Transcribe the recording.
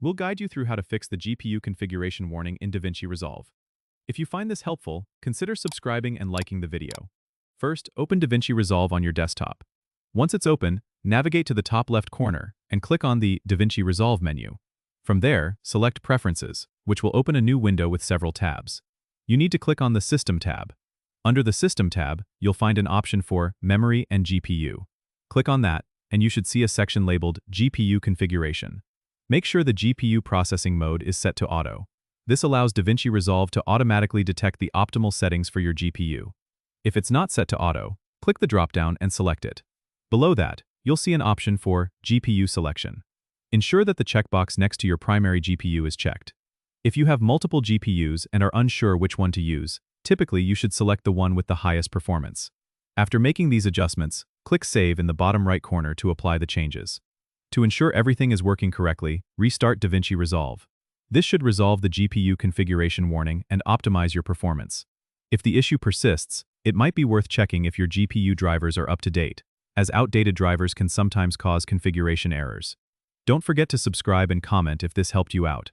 We'll guide you through how to fix the GPU configuration warning in DaVinci Resolve. If you find this helpful, consider subscribing and liking the video. First, open DaVinci Resolve on your desktop. Once it's open, navigate to the top left corner and click on the DaVinci Resolve menu. From there, select Preferences, which will open a new window with several tabs. You need to click on the System tab. Under the System tab, you'll find an option for Memory and GPU. Click on that, and you should see a section labeled GPU Configuration. Make sure the GPU processing mode is set to Auto. This allows DaVinci Resolve to automatically detect the optimal settings for your GPU. If it's not set to Auto, click the drop-down and select it. Below that, you'll see an option for GPU Selection. Ensure that the checkbox next to your primary GPU is checked. If you have multiple GPUs and are unsure which one to use, typically you should select the one with the highest performance. After making these adjustments, click Save in the bottom right corner to apply the changes. To ensure everything is working correctly, restart DaVinci Resolve. This should resolve the GPU configuration warning and optimize your performance. If the issue persists, it might be worth checking if your GPU drivers are up to date, as outdated drivers can sometimes cause configuration errors. Don't forget to subscribe and comment if this helped you out.